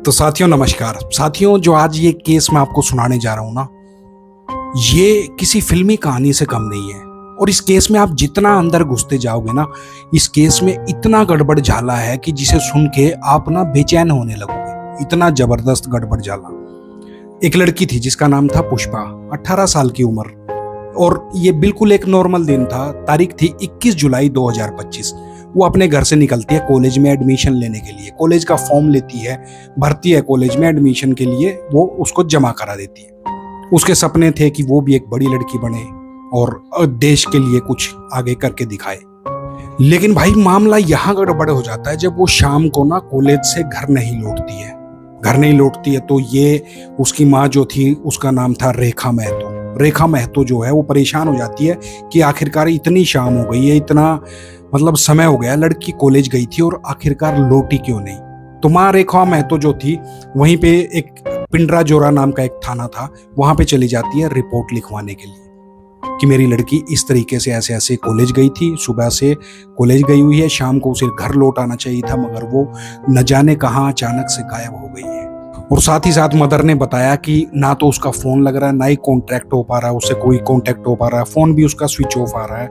तो साथियों नमस्कार। साथियों, जो आज ये केस मैं आपको सुनाने जा रहा हूं ना, ये किसी फिल्मी कहानी से कम नहीं है। और इस केस में आप जितना अंदर घुसते जाओगे ना, इस केस में इतना गड़बड़ झाला है कि जिसे सुन के आप ना बेचैन होने लगोगे। इतना जबरदस्त गड़बड़ झाला। एक लड़की थी जिसका नाम था पुष्पा, 18 साल की उम्र, और ये बिल्कुल एक नॉर्मल दिन था। तारीख थी 21 जुलाई 2025। वो अपने घर से निकलती है कॉलेज में एडमिशन लेने के लिए। कॉलेज का फॉर्म लेती है, भर्ती है कॉलेज में एडमिशन के लिए, वो उसको जमा करा देती है। उसके सपने थे कि वो भी एक बड़ी लड़की बने और देश के लिए कुछ आगे करके दिखाए। लेकिन भाई मामला यहाँ गड़बड़ हो जाता है जब वो शाम को ना कॉलेज से घर नहीं लौटती है। तो ये उसकी माँ जो थी, उसका नाम था रेखा महतो। रेखा महतो जो है वो परेशान हो जाती है कि आखिरकार इतनी शाम हो गई है, इतना मतलब समय हो गया, लड़की कॉलेज गई थी और आखिरकार लौटी क्यों नहीं। तो माँ रेखा महतो जो थी वहीं पे एक पिंडरा जोरा नाम का एक थाना था, वहां पे चली जाती है रिपोर्ट लिखवाने के लिए कि मेरी लड़की इस तरीके से ऐसे ऐसे कॉलेज गई थी, सुबह से कॉलेज गई हुई है, शाम को उसे घर लौट आना चाहिए था, मगर वो न जाने कहाँ अचानक से गायब हो गई है। और साथ ही साथ मदर ने बताया कि ना तो उसका फोन लग रहा है, ना ही कॉन्टैक्ट हो पा रहा है, उससे कोई कॉन्टैक्ट हो पा रहा है, फोन भी उसका स्विच ऑफ आ रहा है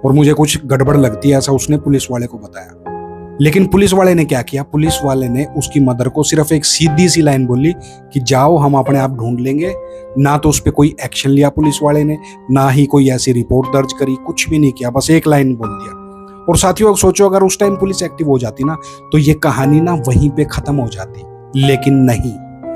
और मुझे कुछ गड़बड़ लगती है, ऐसा उसने पुलिस वाले को बताया। लेकिन पुलिस वाले ने क्या किया, पुलिस वाले ने उसकी मदर को सिर्फ एक सीधी सी लाइन बोली कि जाओ, हम अपने आप ढूंढ लेंगे। ना तो उस पर कोई एक्शन लिया पुलिस वाले ने, ना ही कोई ऐसी रिपोर्ट दर्ज करी, कुछ भी नहीं किया, बस एक लाइन बोल दिया। और साथियों सोचो, अगर उस टाइम पुलिस एक्टिव हो जाती ना तो ये कहानी ना वहीं पे खत्म हो जाती, लेकिन नहीं।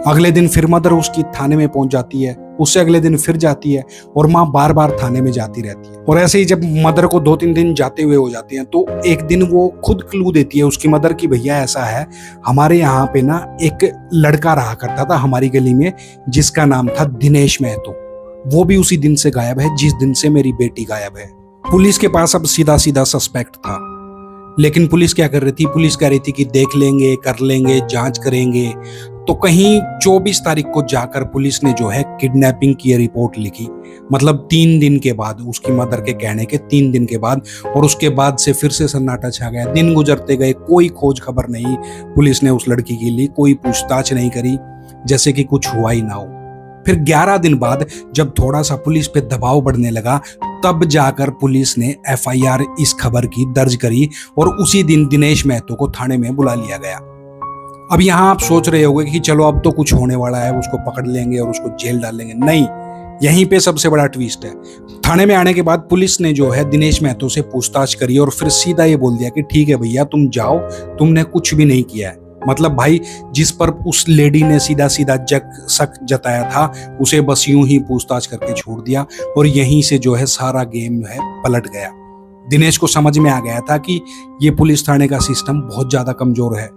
अगले दिन फिर मदर उसकी थाने में पहुंच जाती है, उससे अगले दिन फिर जाती है और माँ बार बार थाने में जाती रहती है। और ऐसे ही जब मदर को 2-3 दिन जाते हुए हो जाते हैं तो एक दिन वो खुद क्लू देती है उसकी मदर की भैया ऐसा है, हमारे यहाँ पे ना एक लड़का रहा करता था हमारी गली में जिसका नाम था दिनेश महतो। वो भी उसी दिन से गायब है जिस दिन से मेरी बेटी गायब है। पुलिस के पास अब सीधा सीधा सस्पेक्ट था, लेकिन पुलिस क्या कर रही थी, पुलिस कह रही थी कि देख लेंगे, कर लेंगे, जांच करेंगे। तो कहीं 24 तारीख को जाकर पुलिस ने जो है किडनैपिंग की रिपोर्ट लिखी, मतलब 3 दिन के बाद, उसकी मदर के कहने के 3 दिन के बाद। और उसके बाद से फिर से सन्नाटा छा गया। दिन गुजरते गए, कोई खोज खबर नहीं पुलिस ने उस लड़की के लिए, कोई पूछताछ नहीं करी, जैसे कि कुछ हुआ ही ना हो। फिर 11 दिन बाद जब थोड़ा सा पुलिस पे दबाव बढ़ने लगा, तब जाकर पुलिस ने FIR इस खबर की दर्ज करी और उसी दिन दिनेश महतो को थाने में बुला लिया गया। अब यहाँ आप सोच रहे होंगे कि चलो अब तो कुछ होने वाला है, उसको पकड़ लेंगे और उसको जेल डालेंगे। नहीं, यहीं पे सबसे बड़ा ट्विस्ट है। थाने में आने के बाद पुलिस ने जो है दिनेश महतो से पूछताछ करी और फिर सीधा ये बोल दिया कि ठीक है भैया, तुम जाओ, तुमने कुछ भी नहीं किया है। मतलब भाई, जिस पर उस लेडी ने सीधा सीधा शक जताया था, उसे बस यूं ही पूछताछ करके छोड़ दिया और यहीं से जो है सारा गेम है पलट गया। दिनेश को समझ में आ गया था कि ये पुलिस थाने का सिस्टम बहुत ज्यादा कमजोर है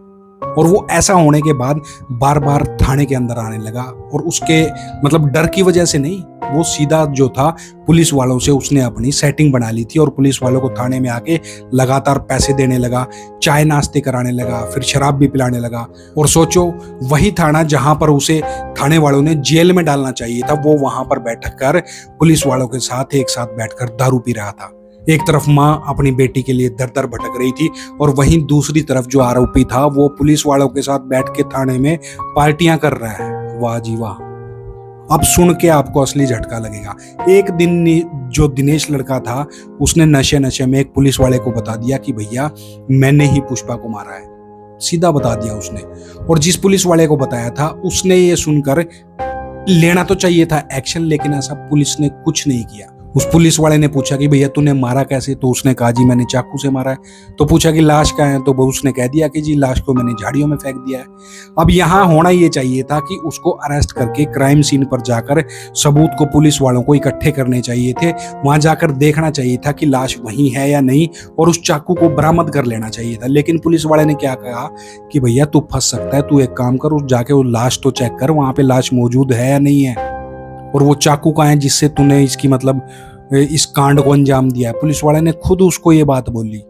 और वो ऐसा होने के बाद बार बार थाने के अंदर आने लगा। और उसके मतलब डर की वजह से नहीं, वो सीधा जो था पुलिस वालों से उसने अपनी सेटिंग बना ली थी और पुलिस वालों को थाने में आके लगातार पैसे देने लगा, चाय नाश्ते कराने लगा, फिर शराब भी पिलाने लगा। और सोचो, वही थाना जहां पर उसे थाने वालों ने जेल में डालना चाहिए था, वो वहां पर बैठ कर पुलिस वालों के साथ एक साथ बैठकर दारू पी रहा था। एक तरफ माँ अपनी बेटी के लिए दर दर भटक रही थी और वहीं दूसरी तरफ जो आरोपी था वो पुलिस वालों के साथ बैठ के थाने में पार्टियां कर रहा है। वाह जी वाह। अब सुन के आपको असली झटका लगेगा। एक दिन जो दिनेश लड़का था उसने नशे में एक पुलिस वाले को बता दिया कि भैया मैंने ही पुष्पा को मारा है, सीधा बता दिया उसने। और जिस पुलिस वाले को बताया था उसने ये सुनकर लेना तो चाहिए था एक्शन, लेकिन ऐसा पुलिस ने कुछ नहीं किया। उस पुलिस वाले ने पूछा कि भैया तूने मारा कैसे, तो उसने कहा जी मैंने चाकू से मारा है। तो पूछा कि लाश कहाँ है, तो उसने कह दिया कि जी लाश को मैंने झाड़ियों में फेंक दिया है। अब यहाँ होना ये चाहिए था कि उसको अरेस्ट करके क्राइम सीन पर जाकर सबूत को पुलिस वालों को इकट्ठे करने चाहिए थे, वहां जाकर देखना चाहिए था कि लाश वहीं है या नहीं और उस चाकू को बरामद कर लेना चाहिए था। लेकिन पुलिस वाले ने क्या कहा कि भैया तू फंस सकता है, तू एक काम कर, उस जाके वो लाश तो चेक कर, वहां पे लाश मौजूद है या नहीं है, और वो चाकू कहाँ है जिससे तूने इसकी मतलब इस कांड को अंजाम दिया है। पुलिस वाले ने खुद उसको ये बात बोली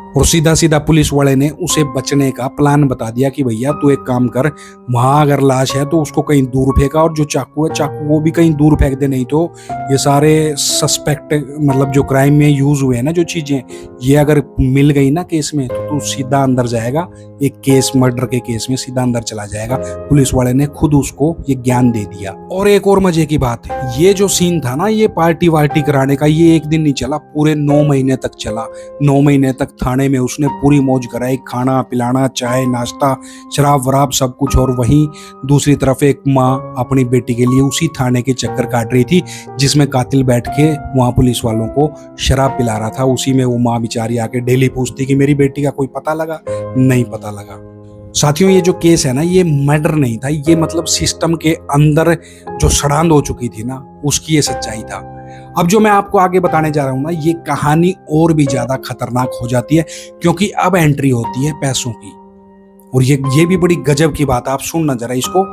और सीधा सीधा पुलिस वाले ने उसे बचने का प्लान बता दिया कि भैया तू एक काम कर, वहां अगर लाश है तो उसको कहीं दूर फेंका, और जो चाकू है चाकू वो भी कहीं दूर फेंक दे, नहीं तो ये सारे सस्पेक्ट मतलब जो क्राइम में यूज हुए हैं ना जो चीजें, ये अगर मिल गई ना केस में तो तू सीधा अंदर जाएगा, एक केस मर्डर के केस में सीधा अंदर चला जाएगा। पुलिस वाले ने खुद उसको ये ज्ञान दे दिया। और एक और मजे की बात है, ये जो सीन था ना ये पार्टी वार्टी कराने का, ये एक दिन नहीं चला, पूरे 9 महीने तक चला। 9 महीने तक थाने में उसने पूरी मौज कराई, खाना पिलाना, चाय नाश्ता, शराब वराब सब कुछ। और वहीं दूसरी तरफ एक माँ अपनी बेटी के लिए उसी थाने के चक्कर काट रही थी जिसमें कातिल बैठ के वहां पुलिस वालों को शराब पिला रहा था। उसी में वो माँ बेचारी आके डेली पूछती कि मेरी बेटी का कोई पता लगा, नहीं पता लगा। साथियों ये जो केस है ना ये मर्डर नहीं था, ये मतलब सिस्टम के अंदर जो सड़ांध हो चुकी थी ना उसकी ये सच्चाई था। अब जो मैं आपको आगे बताने जा रहा हूं ना ये कहानी और भी ज्यादा खतरनाक हो जाती है, क्योंकि अब एंट्री होती है पैसों की। और ये भी बड़ी गजब की बात है, आप सुनना जरा इसको।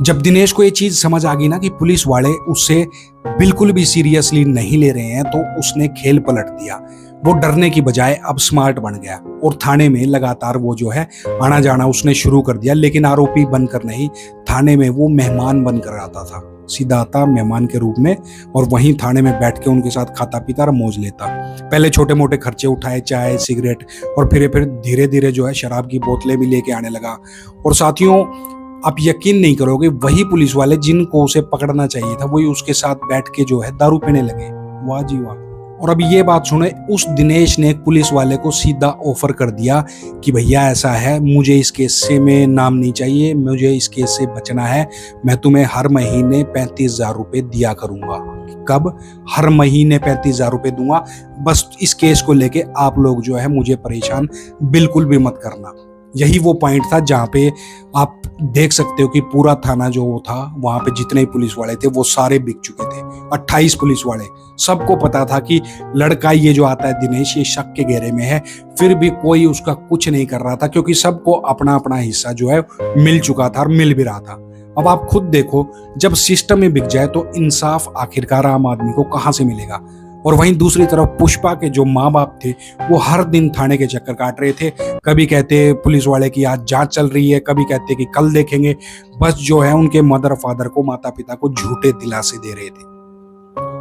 जब दिनेश को ये चीज समझ आ गई ना कि पुलिस वाले उससे बिल्कुल भी सीरियसली नहीं ले रहे हैं, तो उसने खेल पलट दिया। वो डरने की बजाय अब स्मार्ट बन गया और थाने में लगातार वो जो है आना जाना उसने शुरू कर दिया। लेकिन आरोपी बनकर नहीं, थाने में वो मेहमान बनकर आता था, सीधा आता मेहमान के रूप में, और वहीं थाने में बैठ के उनके साथ खाता पीता और मौज लेता। पहले छोटे मोटे खर्चे उठाए, चाय सिगरेट, और फिर धीरे धीरे जो है शराब की बोतलें भी लेके आने लगा। और साथियों आप यकीन नहीं करोगे, वही पुलिस वाले जिनको उसे पकड़ना चाहिए था वही उसके साथ बैठ के जो है दारू पीने लगे। वाह जी वाह। और अब ये बात सुने, उस दिनेश ने पुलिस वाले को सीधा ऑफर कर दिया कि भैया ऐसा है, मुझे इस केस से में नाम नहीं चाहिए, मुझे इस केस से बचना है, मैं तुम्हें हर महीने 35,000 रुपए दिया करूंगा। कब? हर महीने 35,000 रुपए दूंगा, बस इस केस को लेके आप लोग जो है मुझे परेशान बिल्कुल भी मत करना। यही वो पॉइंट था जहाँ पे आप देख सकते हो कि पूरा थाना जो वो था वहां पे जितने पुलिस वाले थे वो सारे बिक चुके थे। 28 पुलिस वाले, सबको पता था कि लड़का ये जो आता है दिनेश ये शक के घेरे में है, फिर भी कोई उसका कुछ नहीं कर रहा था क्योंकि सबको अपना अपना हिस्सा जो है मिल चुका था और मिल भी रहा था। अब आप खुद देखो, जब सिस्टम में बिक जाए तो इंसाफ आखिरकार आम आदमी को कहां से मिलेगा। और वहीं दूसरी तरफ पुष्पा के जो माँ बाप थे वो हर दिन थाने के चक्कर काट रहे थे। कभी कहते पुलिस वाले की आज जांच चल रही है, कभी कहते कि कल देखेंगे। बस जो है उनके मदर फादर को, माता पिता को झूठे दिलासे दे रहे थे।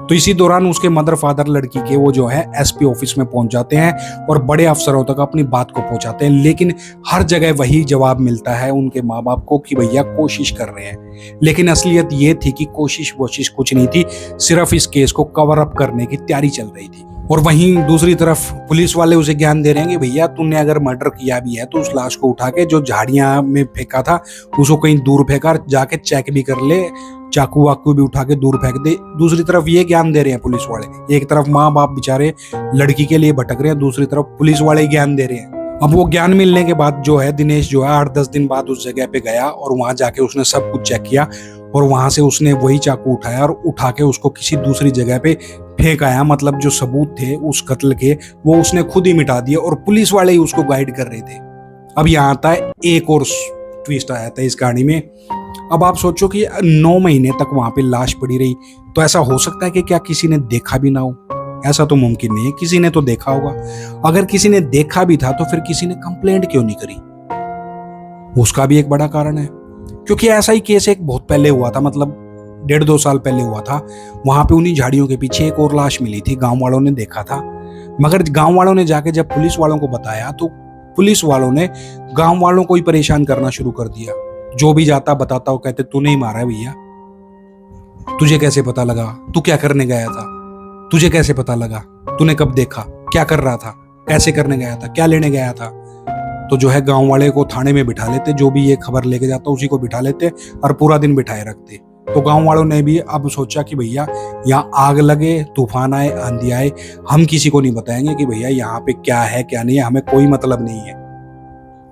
तो इसी दौरान उसके मदर फादर लड़की के वो जो है एसपी ऑफिस में पहुंच जाते हैं और बड़े अफसरों तक अपनी बात को पहुंचाते हैं। लेकिन हर जगह वही जवाब मिलता है उनके माँ बाप को कि भैया कोशिश कर रहे हैं। लेकिन असलियत ये थी कि कोशिश कुछ नहीं थी, सिर्फ इस केस को कवर अप करने की तैयारी चल रही थी। और वहीं दूसरी तरफ पुलिस वाले उसे ज्ञान दे रहे हैं कि भैया तूने अगर मर्डर किया भी है तो उस लाश को उठा के जो झाड़ियां में फेंका था उसको कहीं दूर फेंका, जाके चेक भी कर ले, चाकू वाकू भी उठा के दूर फेंक दे। दूसरी तरफ ये ज्ञान दे रहे हैं पुलिस वाले, एक तरफ माँ बाप बेचारे लड़की के लिए भटक रहे हैं, दूसरी तरफ पुलिस वाले ज्ञान दे रहे हैं। अब वो ज्ञान मिलने के बाद जो है दिनेश जो है 8-10 दिन बाद उस जगह पे गया और वहां जाके उसने सब कुछ चेक किया और वहां से उसने वही चाकू उठाया और उठा के उसको किसी दूसरी जगह पे फेंक आया। मतलब जो सबूत थे उस कत्ल के वो उसने खुद ही मिटा दिए और पुलिस वाले ही उसको गाइड कर रहे थे। अब यहाँ आता है एक और ट्विस्ट आया था इस कहानी में। अब आप सोचो कि 9 महीने तक वहां पे लाश पड़ी रही, तो ऐसा हो सकता है कि क्या किसी ने देखा भी ना हो? ऐसा तो मुमकिन नहीं है, किसी ने तो देखा होगा। अगर किसी ने देखा भी था तो फिर किसी ने कंप्लेंट क्यों नहीं करी? उसका भी एक बड़ा कारण है, क्योंकि ऐसा ही केस एक बहुत पहले हुआ था, मतलब 1.5-2 साल पहले हुआ था। वहां पे उन्हीं झाड़ियों के पीछे एक और लाश मिली थी, गांव वालों ने देखा था। मगर गांव वालों ने जाके जब पुलिस वालों को बताया तो पुलिस वालों ने गांव वालों को ही परेशान करना शुरू कर दिया। जो भी जाता बताता वो कहते तूने ही मारा है भैया, तुझे कैसे पता लगा? तू क्या करने गया था? तुझे कैसे पता लगा? तूने कब देखा? क्या कर रहा था? कैसे करने गया था? क्या लेने गया था? तो जो है गांव वाले को थाने में बिठा लेते, जो भी ये खबर लेके जाता उसी को बिठा लेते और पूरा दिन बिठाए रखते। तो गांव वालों ने भी अब सोचा कि भैया यहाँ आग लगे, तूफान आए, आंधी आए, हम किसी को नहीं बताएंगे कि भैया यहाँ पे क्या है क्या नहीं है, हमें कोई मतलब नहीं है।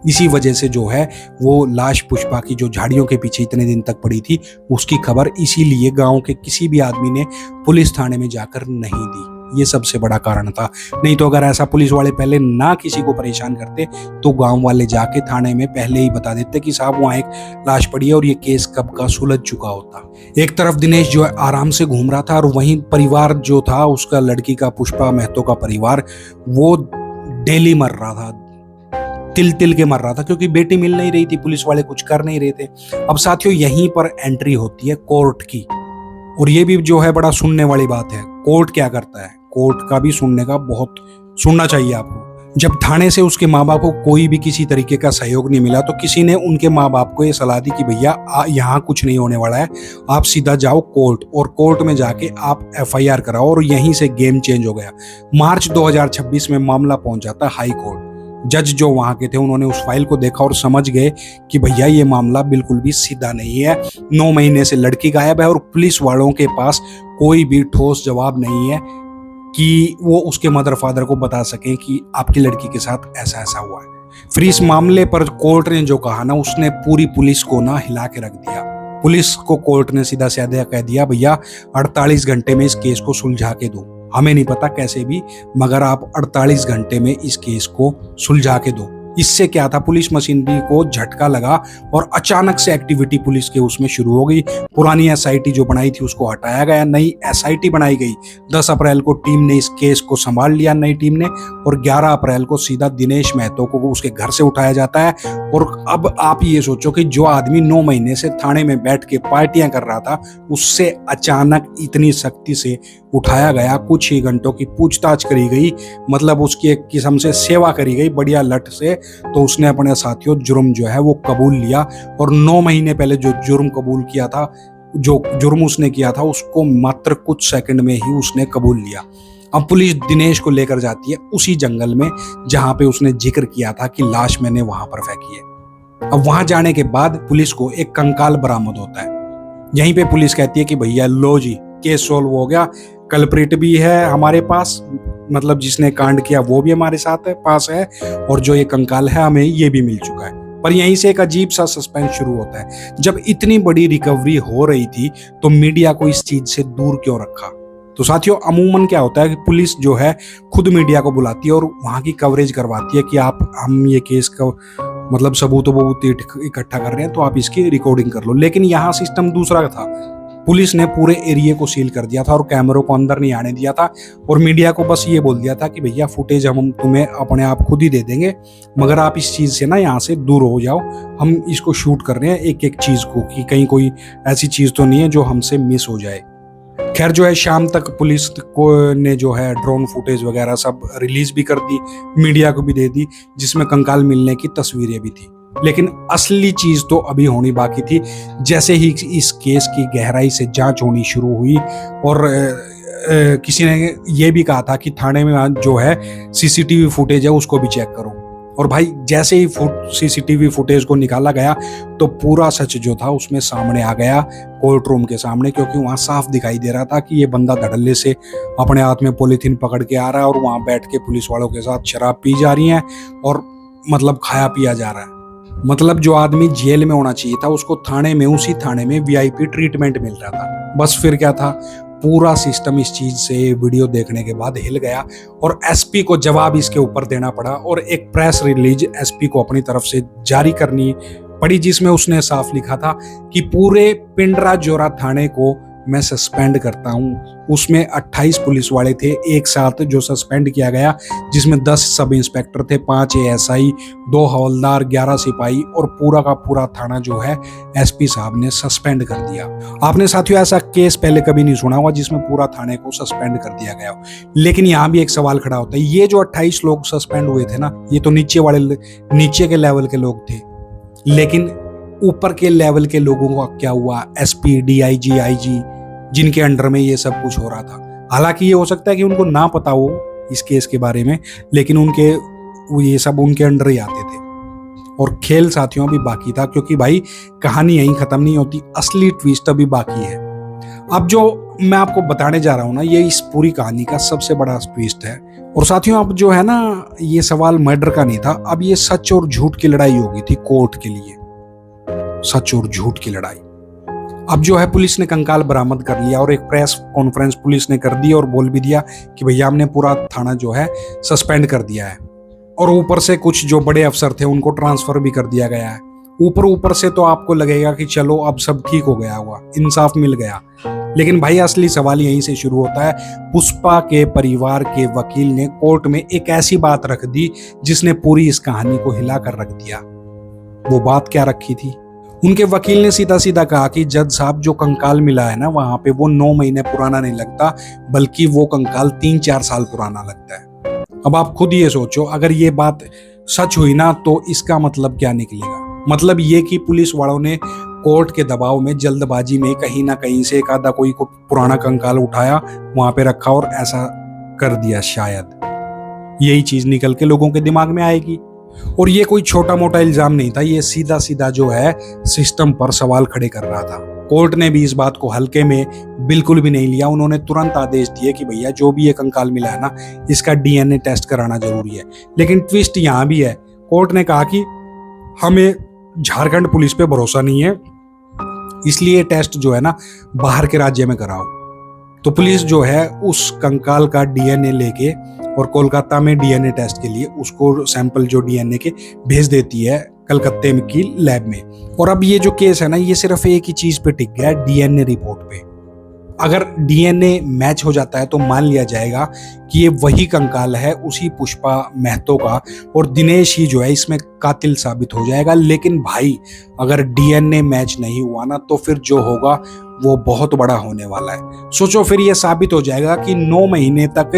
इसी वजह से जो है वो लाश पुष्पा की जो झाड़ियों के पीछे इतने दिन तक पड़ी थी उसकी खबर इसीलिए गांव के किसी भी आदमी ने पुलिस थाने में जाकर नहीं दी। ये सबसे बड़ा कारण था। नहीं तो अगर ऐसा पुलिस वाले पहले ना किसी को परेशान करते तो गांव वाले जाके थाने में पहले ही बता देते कि साहब वहां एक लाश पड़ी है और ये केस कब का सुलझ चुका होता। एक तरफ दिनेश जो है आराम से घूम रहा था और वहीं परिवार जो था उसका, लड़की का, पुष्पा महतो का परिवार, वो डेली मर रहा था, तिल तिल के मर रहा था, क्योंकि बेटी मिल नहीं रही थी, पुलिस वाले कुछ कर नहीं रहे थे। अब साथियों यहीं पर एंट्री होती है कोर्ट की, और ये भी जो है बड़ा सुनने वाली बात है। कोर्ट क्या करता है, कोर्ट का भी सुनने का बहुत सुनना चाहिए आपको। जब थाने से उसके माँ बाप को कोई भी किसी तरीके का सहयोग नहीं मिला, तो किसी ने उनके माँ बाप को ये सलाह दी कि भैया यहाँ कुछ नहीं होने वाला है, आप सीधा जाओ कोर्ट, और कोर्ट में जाके आप एफआईआर कराओ, और यहीं से गेम चेंज हो गया। मार्च 2026 में मामला पहुंच जाता है हाई कोर्ट। जज जो वहां के थे उन्होंने उस फाइल को देखा और समझ गए कि भैया ये मामला बिल्कुल भी सीधा नहीं है। 9 महीने से लड़की गायब है और पुलिस वालों के पास कोई भी ठोस जवाब नहीं है कि वो उसके मदर फादर को बता सकें कि आपकी लड़की के साथ ऐसा ऐसा हुआ है। फिर इस मामले पर कोर्ट ने जो कहा ना, उसने पूरी पुलिस को ना हिला के रख दिया। पुलिस को कोर्ट ने सीधा साधा कह दिया, भैया 48 घंटे में इस केस को सुलझा के दो, हमें नहीं पता कैसे भी, मगर आप 48 घंटे में इस केस को सुलझा के दो। इससे क्या था, पुलिस मशीनरी को झटका लगा और अचानक से एक्टिविटी पुलिस के उसमें शुरू हो गई। पुरानी एसआईटी जो बनाई थी उसको हटाया गया, नई एसआईटी बनाई गई। 10 अप्रैल को टीम ने इस केस को संभाल लिया, नई टीम ने, और 11 अप्रैल को सीधा दिनेश महतो को उसके घर से उठाया जाता है। और अब आप ये सोचो कि जो आदमी 9 महीने से थाने में बैठ के पार्टियां कर रहा था, उससे अचानक इतनी सख्ती से उठाया गया, कुछ ही घंटों की पूछताछ करी गई, मतलब उसकी एक किस्म से सेवा करी गई बढ़िया लट से। तो उसने अपने साथियों जुर्म जो है वो कबूल लिया, और 9 महीने पहले जो जुर्म कबूल किया था, जो जुर्म उसने किया था, उसको मात्र कुछ सेकंड में ही उसने कबूल लिया। अब पुलिस दिनेश को लेकर जाती है उसी जंगल में जहां पे उसने जिक्र किया था कि लाश मैंने वहां पर फेंकी है। अब वहां जाने के बाद पुलिस को एक कंकाल बरामद होता है। यहीं पे पुलिस कहती है कि भैया लो जी, केस सोल्व हो गया, कल्प्रिट भी है हमारे पास, मतलब जिसने कांड किया वो भी हमारे साथ है, पास है, और जो ये कंकाल है हमें ये भी मिल चुका है। पर यहीं से एक अजीब सा सस्पेंस शुरू होता है। जब इतनी बड़ी रिकवरी हो रही थी तो मीडिया को इस चीज से दूर क्यों रखा? तो साथियों अमूमन क्या होता है कि पुलिस जो है खुद मीडिया को बुलाती है और वहां की कवरेज करवाती है कि हम ये केस का मतलब सबूत इकट्ठा कर रहे हैं, तो आप इसकी रिकॉर्डिंग कर लो। लेकिन यहाँ सिस्टम दूसरा था। पुलिस ने पूरे एरिया को सील कर दिया था और कैमरों को अंदर नहीं आने दिया था, और मीडिया को बस ये बोल दिया था कि भैया फुटेज हम तुम्हें अपने आप खुद ही दे देंगे, मगर आप इस चीज से ना यहाँ से दूर हो जाओ, हम इसको शूट कर रहे हैं एक एक चीज को, कि कहीं कोई ऐसी चीज तो नहीं है जो हमसे मिस हो जाए। खैर जो है शाम तक पुलिस को ने जो है ड्रोन फुटेज वगैरह सब रिलीज भी कर दी, मीडिया को भी दे दी, जिसमें कंकाल मिलने की तस्वीरें भी थी। लेकिन असली चीज तो अभी होनी बाकी थी। जैसे ही इस केस की गहराई से जांच होनी शुरू हुई, और किसी ने ये भी कहा था कि थाने में जो है सीसीटीवी फुटेज है उसको भी चेक करो, और भाई जैसे ही सीसीटीवी फुटेज को निकाला गया तो पूरा सच जो था उसमें सामने आ गया कोर्ट रूम के सामने, क्योंकि वहां साफ दिखाई दे रहा था कि ये बंदा धड़ल्ले से अपने हाथ में पॉलीथीन पकड़ के आ रहा है और वहां बैठ के पुलिस वालों के साथ शराब पी जा रही है और मतलब खाया पिया जा रहा है। मतलब जो आदमी जेल में होना चाहिए था उसको थाने में, उसी थाने में वीआईपी ट्रीटमेंट मिल रहा था। बस फिर क्या था, पूरा सिस्टम इस चीज से वीडियो देखने के बाद हिल गया और एसपी को जवाब इसके ऊपर देना पड़ा, और एक प्रेस रिलीज एसपी को अपनी तरफ से जारी करनी पड़ी, जिसमें उसने साफ लिखा था कि पूरे पिंडरा जोरा थाने को मैं सस्पेंड करता हूं। उसमें 28 पुलिस वाले थे एक साथ जो सस्पेंड किया गया, जिसमें 10 सब इंस्पेक्टर थे, 5 एएसआई, 2 हवलदार, 11 सिपाही, और पूरा का पूरा थाना जो है एसपी साहब ने सस्पेंड कर दिया। आपने साथियों ऐसा केस पहले कभी नहीं सुना होगा जिसमें पूरा थाने को सस्पेंड कर दिया गया हो। लेकिन यहाँ भी एक सवाल खड़ा होता है, ये जो 28 लोग सस्पेंड हुए थे ना, ये तो नीचे के लेवल के लोग थे, लेकिन ऊपर के लेवल के लोगों का क्या हुआ? एसपी, डीआईजी, आईजी, जिनके अंडर में ये सब कुछ हो रहा था। हालांकि ये हो सकता है कि उनको ना पता हो इस केस के बारे में, लेकिन ये सब उनके अंडर ही आते थे। और खेल साथियों अभी बाकी था, क्योंकि भाई कहानी यहीं खत्म नहीं होती, असली ट्विस्ट अभी बाकी है। अब जो मैं आपको बताने जा रहा हूं ना, ये इस पूरी कहानी का सबसे बड़ा ट्विस्ट है। और साथियों अब जो है ना, ये सवाल मर्डर का नहीं था, अब ये सच और झूठ की लड़ाई होगी थी कोर्ट के लिए, सच और झूठ की लड़ाई। अब जो है पुलिस ने कंकाल बरामद कर लिया और एक प्रेस कॉन्फ्रेंस पुलिस ने कर दी और बोल भी दिया कि भैया हमने पूरा थाना जो है सस्पेंड कर दिया है, और ऊपर से कुछ जो बड़े अफसर थे उनको ट्रांसफर भी कर दिया गया है। ऊपर से तो आपको लगेगा कि चलो अब सब ठीक हो गया होगा, इंसाफ मिल गया, लेकिन भाई असली सवाल यहीं से शुरू होता है। पुष्पा के परिवार के वकील ने कोर्ट में एक ऐसी बात रख दी जिसने पूरी इस कहानी को हिला कर रख दिया। वो बात क्या रखी थी? उनके वकील ने सीधा सीधा कहा कि जज साहब, जो कंकाल मिला है ना वहां पे, वो 9 महीने पुराना नहीं लगता, बल्कि वो कंकाल 3-4 साल पुराना लगता है। अब आप खुद ये सोचो, अगर ये बात सच हुई ना तो इसका मतलब क्या निकलेगा? मतलब ये कि पुलिस वालों ने कोर्ट के दबाव में, जल्दबाजी में कहीं ना कहीं से एक आधा कोई को पुराना कंकाल उठाया, वहां पे रखा और ऐसा कर दिया। शायद यही चीज निकल के लोगों के दिमाग में आएगी। और ये कोई छोटा मोटा इल्जाम नहीं था, ये सीधा सीधा जो है सिस्टम पर सवाल खड़े कर रहा था। कोर्ट ने भी इस बात को हल्के में बिल्कुल भी नहीं लिया। उन्होंने तुरंत आदेश दिए कि भैया जो भी ये कंकाल मिला है ना, इसका डीएनए टेस्ट कराना जरूरी है। लेकिन ट्विस्ट यहाँ भी है, कोर्ट ने कहा कि हमें झारखंड पुलिस पे भरोसा नहीं है, इसलिए टेस्ट जो है ना बाहर के राज्य में कराओ। तो पुलिस जो है उस कंकाल का डीएनए लेके और कोलकाता में डीएनए टेस्ट के लिए उसको सैंपल जो डीएनए के भेज देती है कलकत्ते की लैब में। और अब ये जो केस है ना, ये सिर्फ एक ही चीज पे टिक गया है, डीएनए रिपोर्ट पे। अगर डीएनए मैच हो जाता है तो मान लिया जाएगा कि ये वही कंकाल है, उसी पुष्पा महतो का, और दिनेश ही जो है इसमें कातिल साबित हो जाएगा। लेकिन भाई अगर डीएनए मैच नहीं हुआ ना तो फिर जो होगा वो बहुत बड़ा होने वाला है। सोचो, फिर ये साबित हो जाएगा कि 9 महीने तक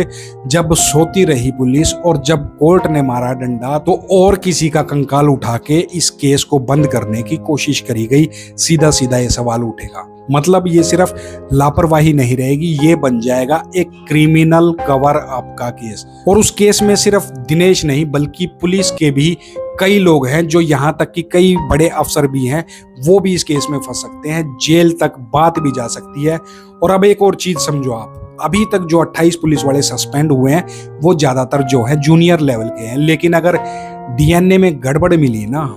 जब सोती रही पुलिस और जब कोर्ट ने मारा डंडा तो और किसी का कंकाल उठा के इस केस को बंद करने की कोशिश करी गई। सीधा सीधा ये सवाल उठेगा। मतलब ये सिर्फ लापरवाही नहीं रहेगी, ये बन जाएगा एक क्रिमिनल कवर अप का केस। और उस केस में सिर्फ दिनेश नहीं बल्कि पुलिस के भी कई लोग हैं, जो यहाँ तक कि कई बड़े अफसर भी हैं, वो भी इस केस में फंस सकते हैं, जेल तक बात भी जा सकती है। और अब एक और चीज समझो आप, अभी तक जो 28 पुलिस वाले सस्पेंड हुए हैं वो ज्यादातर जो है जूनियर लेवल के हैं। लेकिन अगर डीएनए में गड़बड़ मिली ना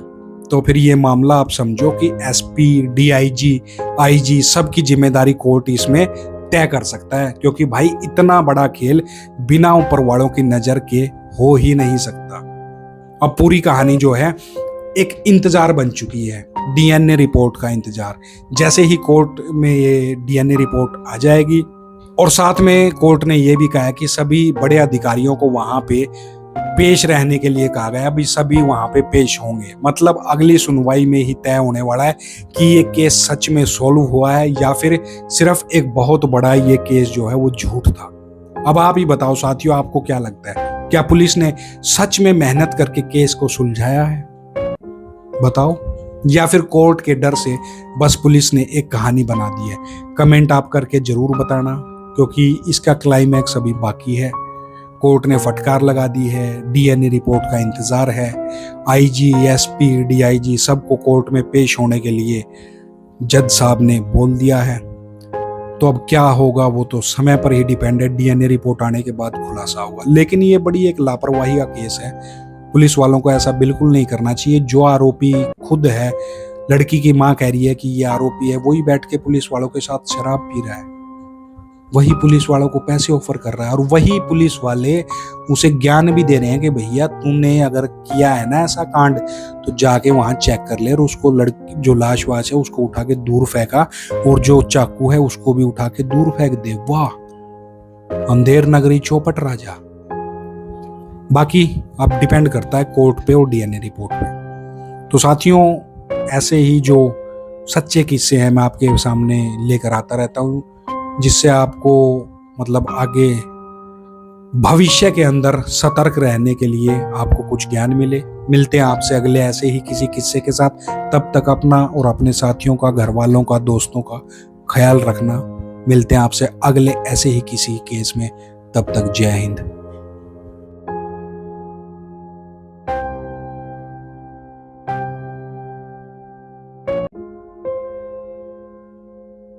तो फिर ये मामला आप समझो कि एसपी, डीआईजी, आईजी सबकी जिम्मेदारी कोर्ट इसमें तय कर सकता है। क्योंकि भाई इतना बड़ा खेल बिना ऊपर वालों की नजर के हो ही नहीं सकता। अब पूरी कहानी जो है एक इंतजार बन चुकी है, डीएनए रिपोर्ट का इंतजार। जैसे ही कोर्ट में ये डीएनए रिपोर्ट आ जाएगी, और साथ में कोर्ट ने ये भी कहा है कि सभी बड़े अधिकारियों को वहां पे पेश रहने के लिए कहा गया। अभी सभी वहां पे पेश होंगे। मतलब अगली सुनवाई में ही तय होने वाला है कि ये केस सच में सॉल्व हुआ है या फिर सिर्फ एक बहुत बड़ा ये केस जो है वो झूठ था। अब आप ही बताओ साथियों, आपको क्या लगता है, क्या पुलिस ने सच में मेहनत करके केस को सुलझाया है? बताओ। या फिर कोर्ट के डर से बस पुलिस ने एक कहानी बना दी है? कमेंट आप करके जरूर बताना, क्योंकि इसका क्लाइमैक्स अभी बाकी है। कोर्ट ने फटकार लगा दी है, डीएनए रिपोर्ट का इंतजार है, आईजी, एसपी, डीआईजी सबको कोर्ट में पेश होने के लिए जज साहब ने बोल दिया है। तो अब क्या होगा वो तो समय पर ही डिपेंड है, डीएनए रिपोर्ट आने के बाद खुलासा होगा। लेकिन ये बड़ी एक लापरवाही का केस है, पुलिस वालों को ऐसा बिल्कुल नहीं करना चाहिए। जो आरोपी खुद है, लड़की की माँ कह रही है कि ये आरोपी है, वही बैठ के पुलिस वालों के साथ शराब पी रहा है, वही पुलिस वालों को पैसे ऑफर कर रहा है, और वही पुलिस वाले उसे ज्ञान भी दे रहे हैं कि भैया तूने अगर किया है ना ऐसा कांड तो जाके वहां चेक कर ले। और उसको लड़की जो लाश वाश है उसको उठा के दूर फेंका, और जो चाकू है उसको भी उठा के दूर फेंक दे। वाह, अंधेर नगरी चौपट राजा। बाकी अब डिपेंड करता है कोर्ट पे और डीएनए रिपोर्ट पे। तो साथियों, ऐसे ही जो सच्चे किस्से हैं मैं आपके सामने लेकर आता रहता हूँ, जिससे आपको मतलब आगे भविष्य के अंदर सतर्क रहने के लिए आपको कुछ ज्ञान मिले। मिलते हैं आपसे अगले ऐसे ही किसी किस्से के साथ। तब तक अपना और अपने साथियों का, घर वालों का, दोस्तों का ख्याल रखना। मिलते हैं आपसे अगले ऐसे ही किसी केस में। तब तक जय हिंद।